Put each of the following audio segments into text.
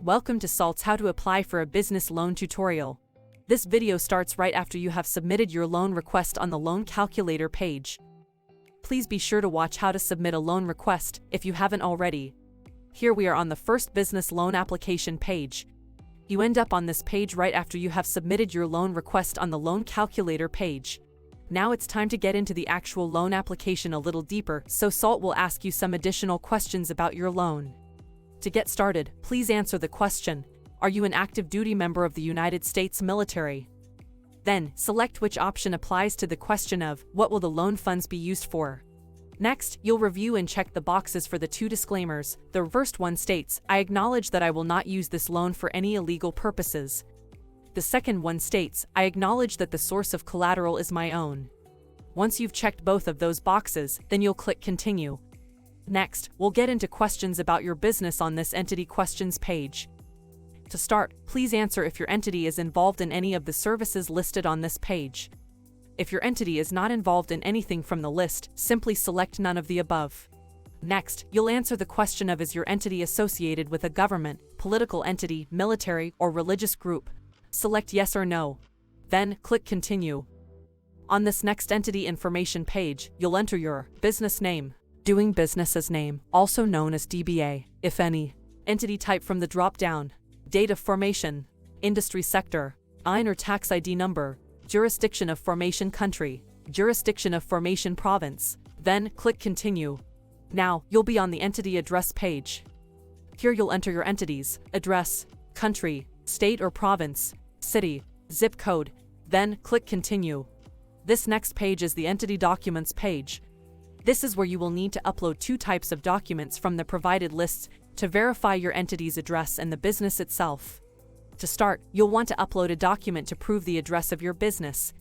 Welcome to SALT's How to Apply for a Business Loan tutorial. This video starts right after you have submitted your loan request on the loan calculator page. Please be sure to watch how to submit a loan request if you haven't already. Here we are on the first business loan application page. You end up on this page right after you have submitted your loan request on the loan calculator page. Now it's time to get into the actual loan application a little deeper, so SALT will ask you some additional questions about your loan. To get started, please answer the question, are you an active duty member of the United States military? Then, select which option applies to the question of, what will the loan funds be used for? Next, you'll review and check the boxes for the two disclaimers. The first one states, I acknowledge that I will not use this loan for any illegal purposes. The second one states, I acknowledge that the source of collateral is my own. Once you've checked both of those boxes, then you'll click Continue. Next, we'll get into questions about your business on this entity questions page. To start, please answer if your entity is involved in any of the services listed on this page. If your entity is not involved in anything from the list, simply select none of the above. Next, you'll answer the question of is your entity associated with a government, political entity, military, or religious group. Select yes or no. Then, click Continue. On this next entity information page, you'll enter your business name, doing business as name, also known as DBA, if any, entity type from the drop-down, date of formation, industry sector, IN or tax ID number, jurisdiction of formation country, jurisdiction of formation province. Then, click Continue. Now, you'll be on the entity address page. Here you'll enter your entity's address, country, state or province, city, zip code, then click Continue. This next page is the entity documents page. This is where you will need to upload two types of documents from the provided lists to verify your entity's address and the business itself. To start, you'll want to upload a document to prove the address of your business.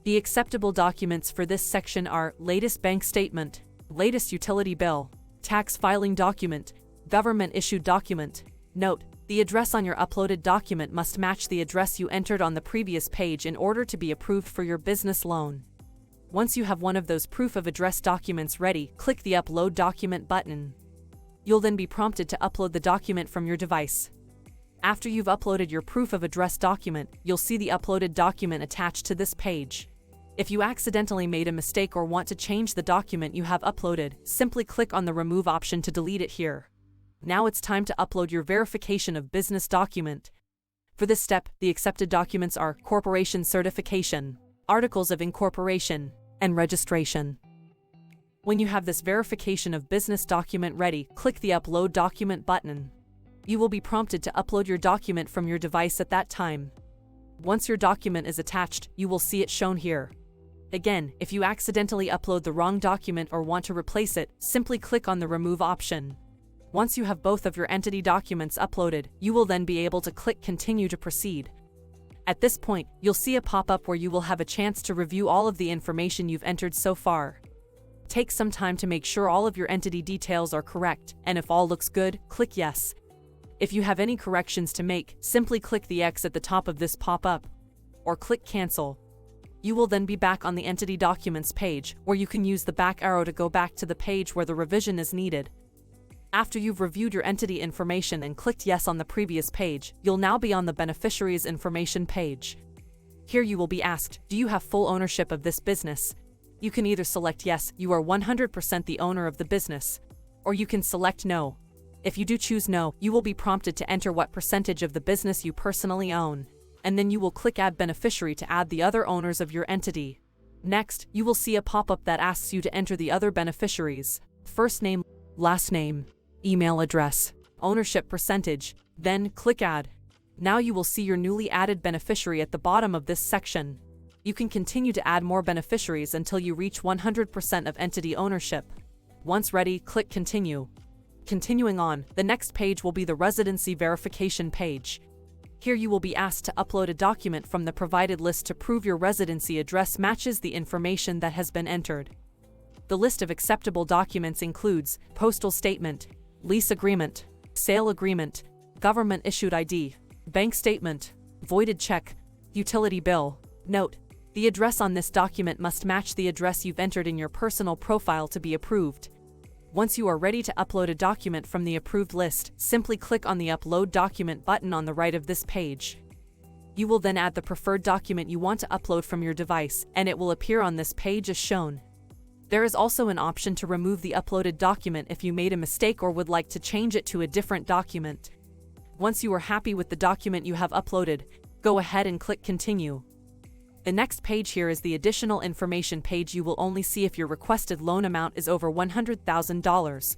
The acceptable documents for this section are latest bank statement, latest utility bill, tax filing document, government-issued document. Note, the address on your uploaded document must match the address you entered on the previous page in order to be approved for your business loan. Once you have one of those proof of address documents ready, click the Upload Document button. You'll then be prompted to upload the document from your device. After you've uploaded your proof of address document, you'll see the uploaded document attached to this page. If you accidentally made a mistake or want to change the document you have uploaded, simply click on the Remove option to delete it here. Now it's time to upload your verification of business document. For this step, the accepted documents are corporation certification, articles of incorporation, and registration. When you have this verification of business document ready, click the Upload Document button. You will be prompted to upload your document from your device at that time. Once your document is attached, you will see it shown here. Again, if you accidentally upload the wrong document or want to replace it, simply click on the Remove option. Once you have both of your entity documents uploaded, you will then be able to click Continue to proceed. At this point, you'll see a pop-up where you will have a chance to review all of the information you've entered so far. Take some time to make sure all of your entity details are correct, and if all looks good, click Yes. If you have any corrections to make, simply click the X at the top of this pop-up, or click Cancel. You will then be back on the entity documents page, where you can use the back arrow to go back to the page where the revision is needed. After you've reviewed your entity information and clicked Yes on the previous page, you'll now be on the beneficiary's information page. Here you will be asked, do you have full ownership of this business? You can either select Yes, you are 100% the owner of the business, or you can select No. If you do choose No, you will be prompted to enter what percentage of the business you personally own, and then you will click Add Beneficiary to add the other owners of your entity. Next, you will see a pop-up that asks you to enter the other beneficiaries, first name, last name, email address, ownership percentage, then click Add. Now you will see your newly added beneficiary at the bottom of this section. You can continue to add more beneficiaries until you reach 100% of entity ownership. Once ready, click Continue. Continuing on, the next page will be the residency verification page. Here you will be asked to upload a document from the provided list to prove your residency address matches the information that has been entered. The list of acceptable documents includes postal statement, lease agreement, sale agreement, government-issued ID, bank statement, voided check, utility bill. Note, the address on this document must match the address you've entered in your personal profile to be approved. Once you are ready to upload a document from the approved list, simply click on the Upload Document button on the right of this page. You will then add the preferred document you want to upload from your device, and it will appear on this page as shown. There is also an option to remove the uploaded document if you made a mistake or would like to change it to a different document. Once you are happy with the document you have uploaded, go ahead and click Continue. The next page here is the additional information page. You will only see if your requested loan amount is over $100,000.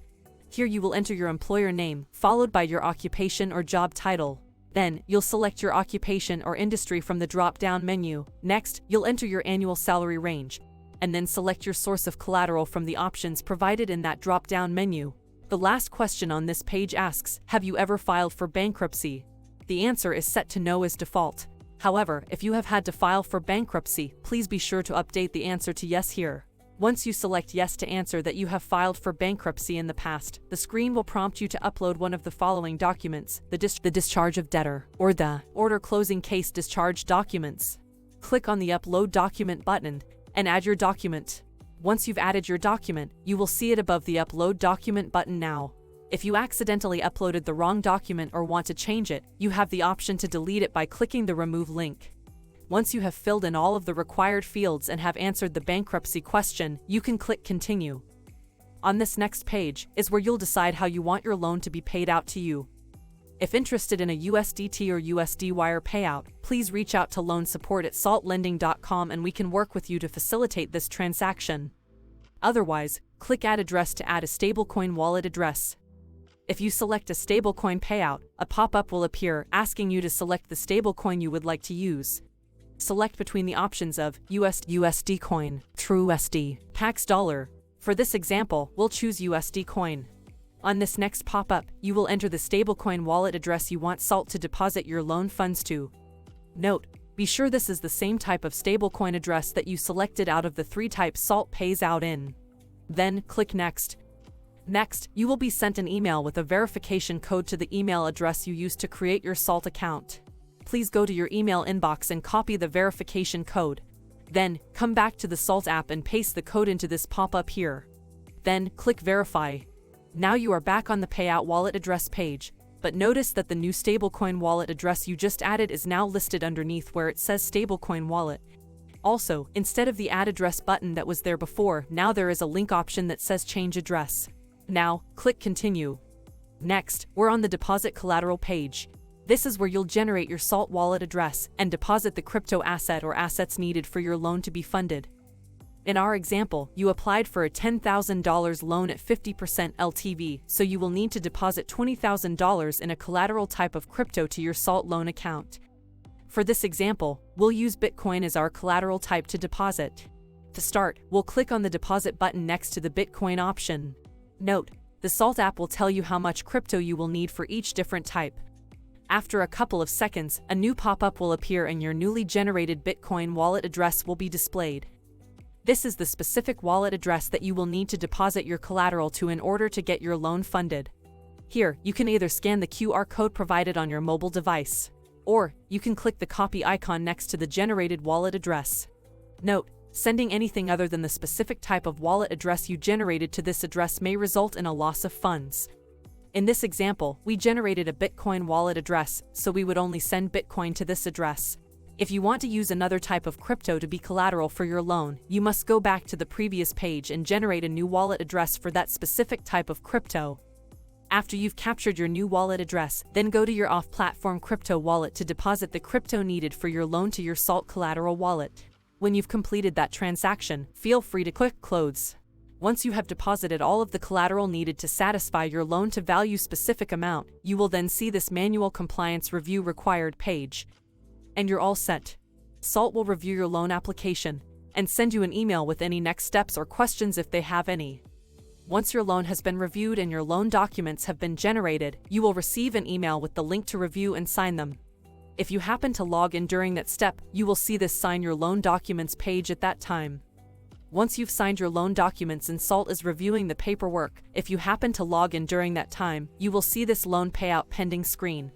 Here you will enter your employer name, followed by your occupation or job title. Then, you'll select your occupation or industry from the drop-down menu. Next, you'll enter your annual salary range, and then select your source of collateral from the options provided in that drop-down menu. The last question on this page asks, have you ever filed for bankruptcy? The answer is set to no as default. However, if you have had to file for bankruptcy, please be sure to update the answer to yes here. Once you select yes to answer that you have filed for bankruptcy in the past, the screen will prompt you to upload one of the following documents: the discharge of debtor, or the order closing case discharge documents. Click on the Upload Document button and add your document. Once you've added your document, you will see it above the Upload Document button now. If you accidentally uploaded the wrong document or want to change it, you have the option to delete it by clicking the Remove link. Once you have filled in all of the required fields and have answered the bankruptcy question, you can click Continue. On this next page is where you'll decide how you want your loan to be paid out to you. If interested in a USDT or USD wire payout, please reach out to loan support at saltlending.com and we can work with you to facilitate this transaction. Otherwise, click Add Address to add a stablecoin wallet address. If you select a stablecoin payout, a pop-up will appear asking you to select the stablecoin you would like to use. Select between the options of USD coin, TrueUSD, Pax dollar. For this example, we'll choose USD coin. On this next pop-up, you will enter the stablecoin wallet address you want SALT to deposit your loan funds to. Note, be sure this is the same type of stablecoin address that you selected out of the 3 types SALT pays out in. Then, click Next. Next, you will be sent an email with a verification code to the email address you used to create your SALT account. Please go to your email inbox and copy the verification code. Then, come back to the SALT app and paste the code into this pop-up here. Then, click Verify. Now you are back on the Payout wallet address page, but notice that the new stablecoin wallet address you just added is now listed underneath where it says Stablecoin Wallet. Also, instead of the Add Address button that was there before, now there is a link option that says Change Address. Now, click Continue. Next, we're on the Deposit Collateral page. This is where you'll generate your SALT wallet address and deposit the crypto asset or assets needed for your loan to be funded. In our example, you applied for a $10,000 loan at 50% LTV, so you will need to deposit $20,000 in a collateral type of crypto to your SALT loan account. For this example, we'll use Bitcoin as our collateral type to deposit. To start, we'll click on the Deposit button next to the Bitcoin option. Note, the SALT app will tell you how much crypto you will need for each different type. After a couple of seconds, a new pop-up will appear and your newly generated Bitcoin wallet address will be displayed. This is the specific wallet address that you will need to deposit your collateral to in order to get your loan funded. Here, you can either scan the QR code provided on your mobile device, or you can click the copy icon next to the generated wallet address. Note, sending anything other than the specific type of wallet address you generated to this address may result in a loss of funds. In this example, we generated a Bitcoin wallet address, so we would only send Bitcoin to this address. If you want to use another type of crypto to be collateral for your loan, you must go back to the previous page and generate a new wallet address for that specific type of crypto. After you've captured your new wallet address, then go to your off-platform crypto wallet to deposit the crypto needed for your loan to your SALT collateral wallet. When you've completed that transaction, feel free to click Close. Once you have deposited all of the collateral needed to satisfy your loan-to-value specific amount, you will then see this Manual Compliance Review Required page. And you're all set. SALT will review your loan application and send you an email with any next steps or questions if they have any. Once your loan has been reviewed and your loan documents have been generated, you will receive an email with the link to review and sign them. If you happen to log in during that step, you will see this Sign Your Loan Documents page at that time. Once you've signed your loan documents and SALT is reviewing the paperwork, if you happen to log in during that time, you will see this Loan Payout Pending screen.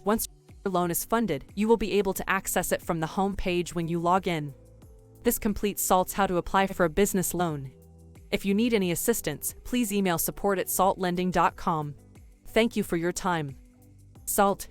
Once your loan is funded, you will be able to access it from the home page when you log in. This completes SALT's How to Apply for a Business Loan. If you need any assistance, please email support@saltlending.com. Thank you for your time. Salt,